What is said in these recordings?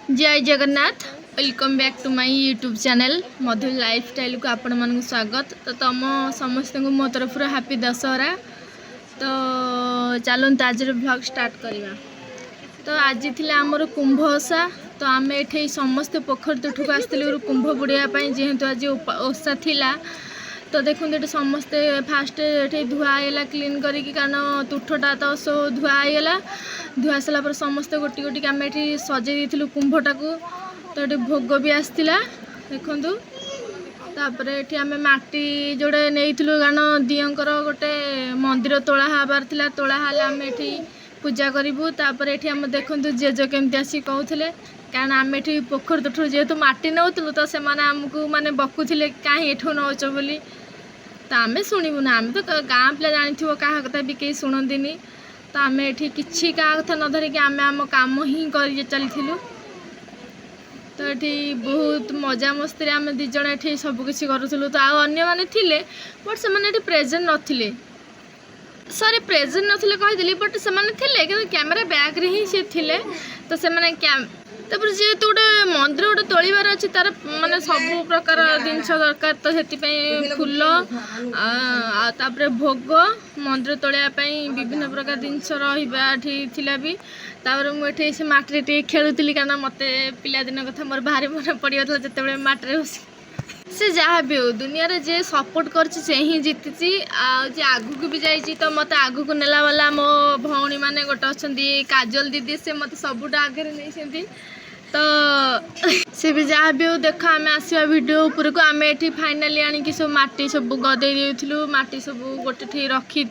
जय Jagannath welcome back to my YouTube channel Madhur lifestyle को आपण मन स्वागत। तो तुम समस्त को मो तरफ हैप्पी दशहरा। तो चलते आज ब्लॉग स्टार्ट करवा। तो आज थी आमर कुंभ ओषा। तो आम ये समस्त पोखर तुठ को आसलु कुंभ बुड़ाई जेहेतु आज ओषा थिला। तो देखो ये समस्ते फास्ट ये धुआला क्लीन करी कारण तुठटा तो सो धुआला। धुआ सारापर समस्ते गोटी गोटी आम ये सजे कुंभटा को। तो ये भोग भी आसला देखु। तापर ये आम माटी जोड़े नहीं कारण दियंकर गोटे मंदिर तोड़ा हबार था। तोड़ा आम ये पूजा करूँ। तापर ये आम देखु जेज केमती आसी कहते कारण आम ये पोखर तुठ जेहेतु माटी नौलु तो से आमको माने बकुले कहीं एठू नौच बोली। तो आम शुणु ना आम तो गाँ पिला जानी क्या कथा भी कहीं शुणती। तो आम ये कि कथा न धरिकी आम आम कम ही कर चलू। तो ये बहुत मजा मस्ती आम दिज ये सबकि करूँ। तो आने थे बट से प्रेजेंट नथिले। सॉरी प्रेजेंट नथिले कहीदेली बट से कि कैमेरा बैक रे ही सी थे। तो से तापर जेहेतु गोटे मंदिर गोटे तोड़बार अच्छी तार माने सब प्रकार जिनस दरकार। तो से फूल तापर भोग मंदिर तोड़ापी विभिन्न प्रकार जिनस रहा भी। तापर मुझे से माटी खेलुली कारण मत पिलादिन कथा मोर भारी मन पड़ गया जो माटी से जहाँ भी हो दुनिया रे जे सपोर्ट कर ही जीति आगू भी जाइए। तो मत आगू को नेला वाला मो भौणी माने गोटे अच्छा काजल दीदी से मत सबुठ आगे नहीं। तो से भी जहाँ भी हो देख आम आसवा वीडियो उपर को आम ये फाइनाली आणिकी सब माटी सब गदे देलु। माटी सब गोटे रखी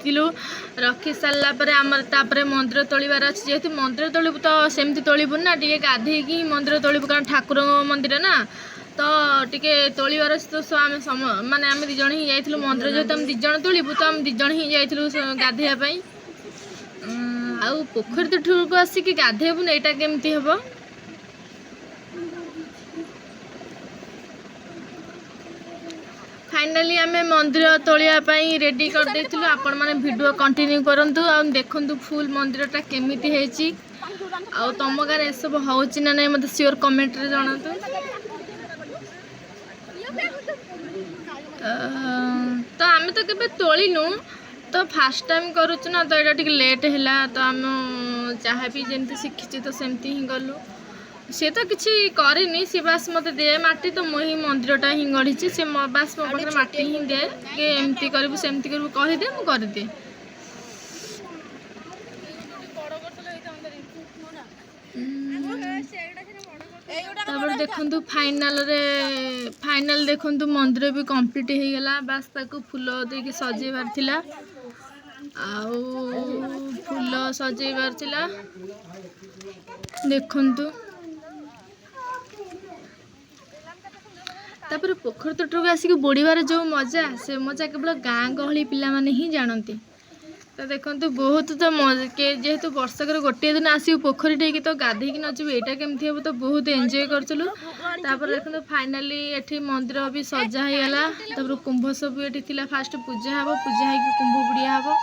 रखी सारापर आम तापर मंदिर तोड़बार अच्छे। जेहेतु मंदिर तोड़बू तो सेमती तोड़बू ना टे गाधे ही मंदिर तोड़बू कारण ठाकुर मंदिर ना। तो टे तोड़बार अच्छे। तो आम माने आम दिज ही जाइलु मंदिर जेहेतु आम दिज तोड़बू तो आम दिज ही जाइलु गाधेवाई। आउ पोखरी तुठ को आसिक गाधेबू ना यहाँ केमती हम। फाइनाली आम मंदिर तोड़ापी रेडी कर देथिलु। आपण माने वीडियो कंटिन्यू करंतु आ देखंतु फुल मंदिरटा केमिति हेची। आ तुम गारे सब होची ना नहीं मते श्योर कमेंट रे जणातु। तो आम तो केबे तोलिनु तो फास्ट टाइम करूछु ना। तो एटा ठीक लेट हैला। तो आम चाहे भी जेमती शिखिची तो सेमती ही गलु। सी तो किसी करनी सी बास मत दे माटी। तो मुझे मंदिरटा ही गढ़ी से बास मो पाखे माटी ही दे कि एमती करूँ सेमती करूँ कहीदे मुझे करदे। तापर देखु फाइनल देखु मंदिर भी कंप्लीट हो गला। बास ताको फूल देके सजेबार थिला। आउ फूल सजेबार थिला देखंतु। तापर पोखर तुठ को आसिक बुड़ार जो मजा से मजा केवल गाँ गहली पिला माने ही जानती। तो देखो बहुत तो जेहेतु वर्षक गोटे दिन आसू पोखरी टे तो गाधेक नजु यहाँ केमती हम। तो बहुत एंजॉय करूँ। तापर देखो फाइनाली ये मंदिर भी सजा हो गला। तापर कुंभ सब ये थी फास्ट पूजा हम पूजा हो कुंभ बुड़िया हम।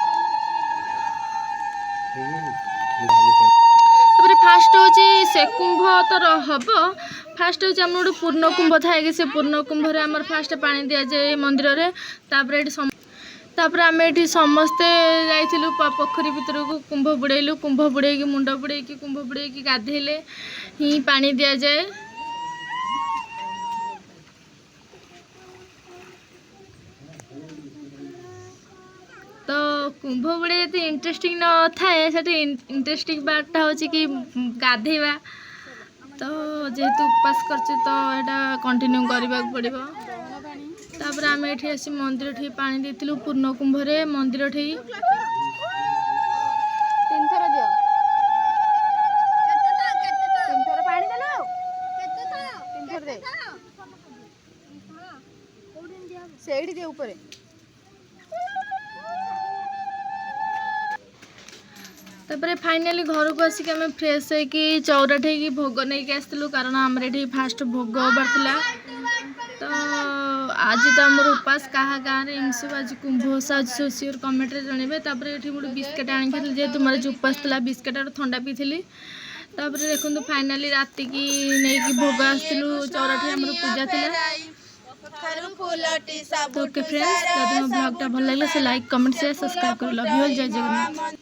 फास्ट हूँ से कुंभ तो हम फास्ट हूँ आम गोटे पूर्ण कुंभ थाए कि से पूर्ण कुंभ आम फास्ट पानी दि जाए मंदिर रे। तापर आम ये समस्ते जाइलु पोखरी भितर को कुंभ बुड़ेलु। कुंभ बुड़े मुंड बुड़े कुंभ बुड़े गाधेले ही पानी दि जाए। तो कुंभ बुड़े ये इंटरेस्टिंग न थाए से इंटरेस्टिंग बार्टा हूँ कि गाधेवा। तो जेहेतु उपास करचे तो यहाँ कंटिन्यू करने पड़ो। तापर आम ये आसी मंदिर ठी पानी देथिलु पूर्ण कुंभ रे मंदिर ठी। तापर फाइनाली घर को आसिक आम फ्रेश होगी चौरा ठेकी भोग नहीं आसलु कारण आम ये फास्ट भोग हबार था। तो आज तो आम उपास क्या गाँव में इन सब आज कुंभ ओषा आज सब सियोर कमेंट रे जनइबे। तापर ये गोटे बिस्केट आनी जेहेतु मोर उपास था बिस्केट और थंडा पीली। तापर देखो फाइनाली राति की नहीं कि भोग आसलु चौराठी आम पूजा थी। तो ओके फ्रेंड्स, जब ब्लॉगटा भल लगे से लाइक कमेंट शेयर सब्सक्राइब कर। लव यू ऑल, जय जगन्नाथ।